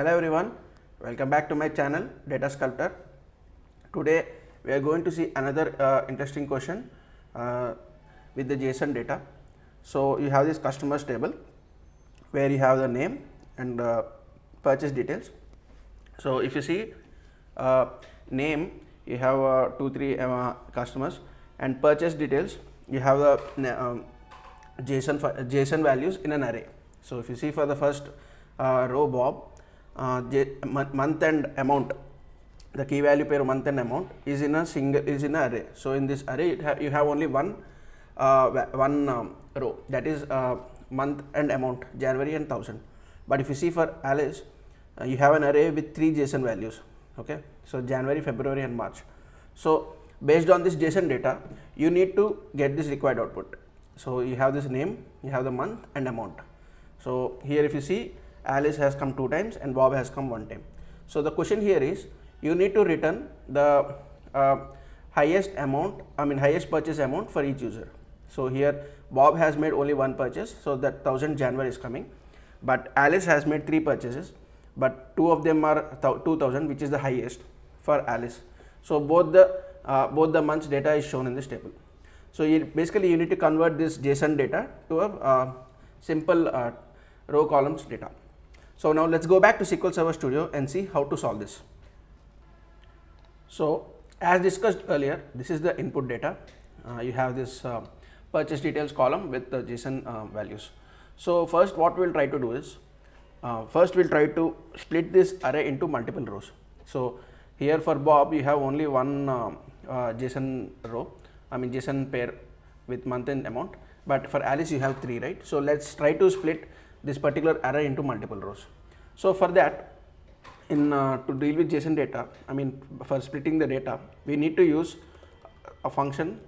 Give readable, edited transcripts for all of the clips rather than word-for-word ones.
Hello everyone, welcome back to my channel Data Sculptor. Today we are going to see another interesting question with the JSON data. So you have this customers table where you have the name and purchase details. So if you see name, you have 2-3 customers, and purchase details you have the JSON values in an array. So if you see for the first row Bob, month and amount, the key value pair month and amount is in an array. So in this array you have only one row, that is month and amount, January and 1000. But if you see for Alice, you have an array with 3 JSON values. Okay, so January, February and March. So based on this JSON data, you need to get this required output. So you have this name, you have the month and amount. So here if you see, Alice has come 2 times and Bob has come 1 time. So the question here is, you need to return the highest purchase amount for each user. So here Bob has made only 1 purchase, so that 1000 January is coming, but Alice has made 3 purchases, but 2 of them are 2000, which is the highest for Alice. So both the months data is shown in this table. So basically you need to convert this JSON data to a simple row columns data. So now let's go back to SQL Server Studio and see how to solve this. So as discussed earlier, this is the input data. You have this purchase details column with the JSON values. So first what we'll try to do is, first we'll try to split this array into multiple rows. So here for Bob you have only one JSON row, JSON pair with month and amount, but for Alice you have 3, right? So let's try to split this particular array into multiple rows. So for that, to deal with JSON data, for splitting the data, we need to use a function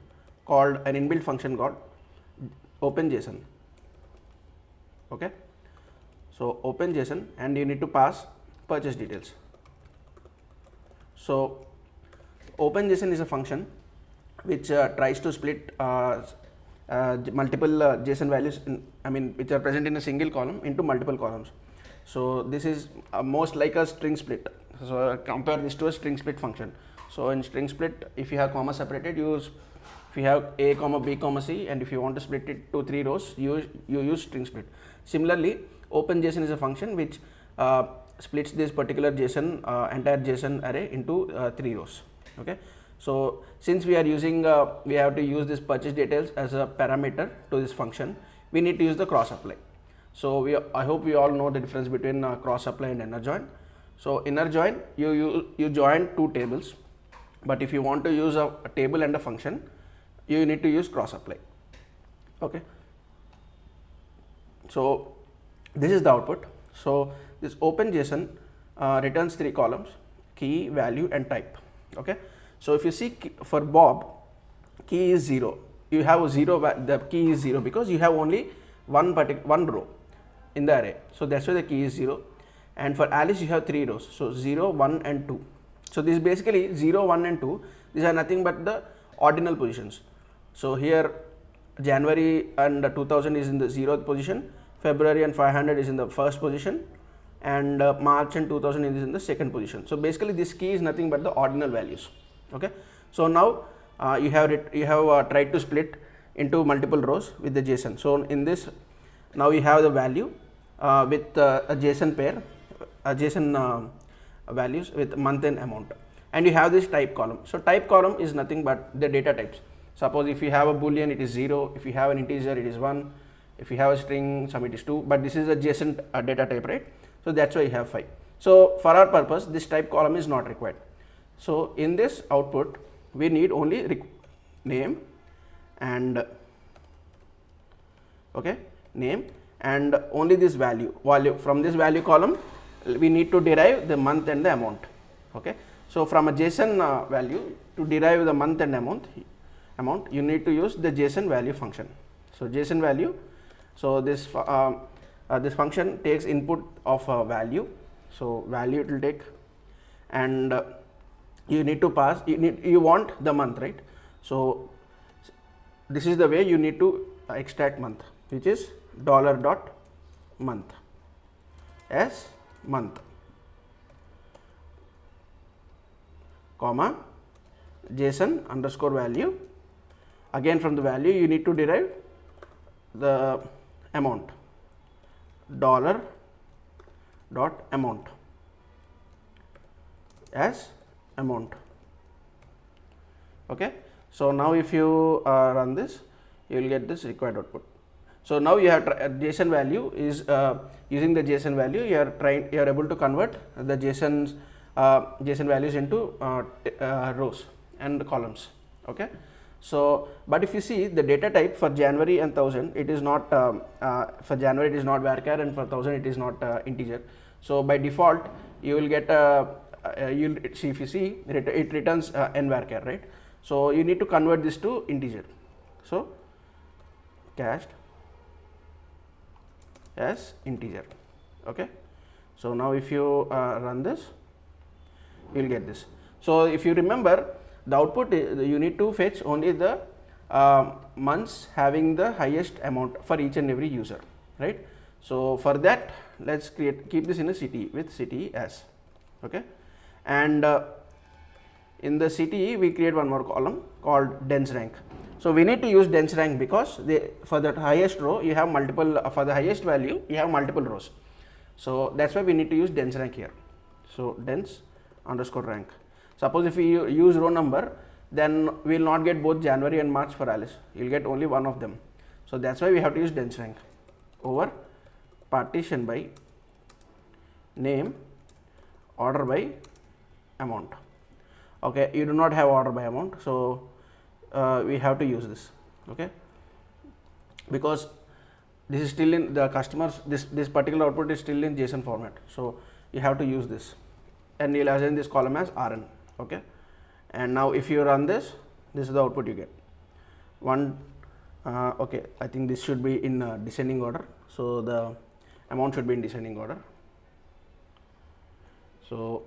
called an inbuilt function called openJSON. Okay, so openJSON, and you need to pass purchase details. So openJSON is a function which tries to split multiple JSON values which are present in a single column into multiple columns. So this is most like a string split. So compare this to a string split function. So in string split, if you have comma separated, if you have A comma B comma C, and if you want to split it to 3 rows, you use string split. Similarly, openJSON is a function which splits this particular entire JSON array into 3 rows. Okay. So since we are using, we have to use this purchase details as a parameter to this function, we need to use the cross apply. So I hope we all know the difference between cross apply and inner join. So inner join, you join 2 tables, but if you want to use a table and a function, you need to use cross apply. Okay. So this is the output. So this openJSON returns 3 columns: key, value and type. Okay. So if you see for Bob, key is 0. You have 0, the key is 0 because you have only one row in the array. So that's why the key is 0. And for Alice you have 3 rows. So 0, 1 and 2. So this is basically 0, 1 and 2. These are nothing but the ordinal positions. So here January and 2000 is in the 0th position, February and 500 is in the 1st position, and March and 2000 is in the 2nd position. So basically this key is nothing but the ordinal values. Okay. So now you have tried to split into multiple rows with the JSON. So in this, now you have the value with a JSON pair, values with month and amount, and you have this type column. So type column is nothing but the data types. Suppose if you have a boolean, it is 0. If you have an integer, it is 1. If you have a string, some it is 2. But this is a JSON data type, right? So that's why you have 5. So for our purpose, this type column is not required. So in this output, we need only name and name and only this value. From this value column, we need to derive the month and the amount. Okay. So from a JSON value, to derive the month and amount, you need to use the JSON value function. So JSON value. So this this function takes input of a value. So value it will take, and you need to pass, you want the month, right? So this is the way you need to extract month, which is $.month as month. comma JSON underscore value. Again from the value you need to derive the amount, dollar dot amount as amount. Okay. So now if you run this, you will get this required output. So now you have JSON value is using the JSON value you are able to convert the JSON values into rows and columns. Okay. So but if you see the data type for January and 1000, it is not for January it is not varchar, and for 1000 it is not integer. So by default you will get you'll see, if you see it returns nvarchar, right? So you need to convert this to integer. So cast as integer. Okay. So now if you run this, you will get this. So if you remember, the output you need to fetch only the months having the highest amount for each and every user, right? So for that, let's keep this in a CTE with CTE as. Okay. And in the CTE we create one more column called dense rank. So we need to use dense rank because for the highest row you have multiple, for the highest value you have multiple rows. So that's why we need to use dense rank here. So dense underscore rank. Suppose if we use row number, then we will not get both January and March for Alice. You will get only one of them. So that's why we have to use dense rank over partition by name, order by amount. Okay, you do not have order by amount, so we have to use this. Okay, because this is still in the customers, this particular output is still in JSON format, so you have to use this, and you will assign this column as RN. Okay, and now if you run this, this is the output you get. Okay, I think this should be in descending order, so the amount should be in descending order. So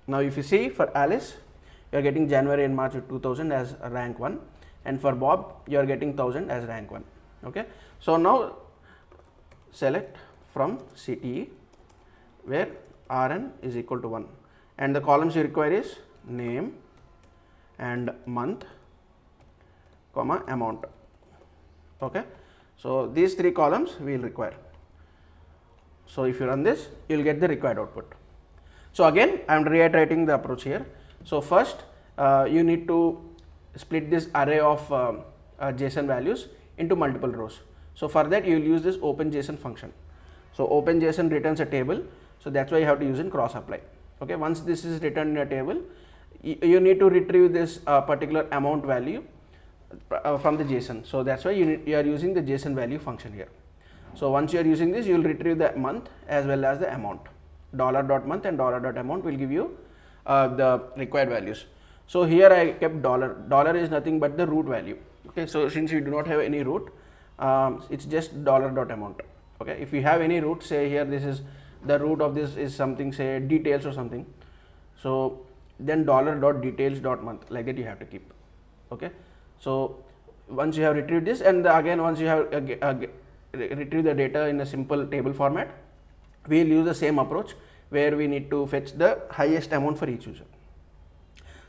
now if you see for Alice, you are getting January and March with 2000 as rank 1, and for Bob you are getting 1000 as rank 1. Okay. So now select from CTE where RN is equal to 1, and the columns you require is name and month comma amount. Okay. So these three columns we will require. So if you run this, you will get the required output. So again I am reiterating the approach here. So first you need to split this array of JSON values into multiple rows. So for that you will use this open JSON function. So open JSON returns a table, so that's why you have to use in cross apply. Okay, once this is returned in a table, you need to retrieve this particular amount value from the JSON. So that's why you are using the JSON value function here. So once you are using this, you will retrieve the month as well as the amount. $.month and $.amount will give you the required values. So here I kept dollar. Dollar is nothing but the root value. Okay, so since you do not have any root, it's just $.amount. Okay, if you have any root, say here this is the root of this is something, say details or something. So then $.details.month, like that you have to keep. Okay, so once you have retrieved this, and again once you have retrieve the data in a simple table format, we will use the same approach where we need to fetch the highest amount for each user.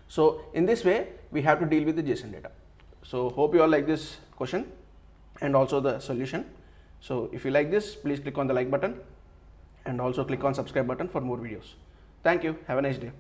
So in this way we have to deal with the JSON data. So hope you all like this question and also the solution. So if you like this, please click on the like button and also click on subscribe button for more videos. Thank you. Have a nice day.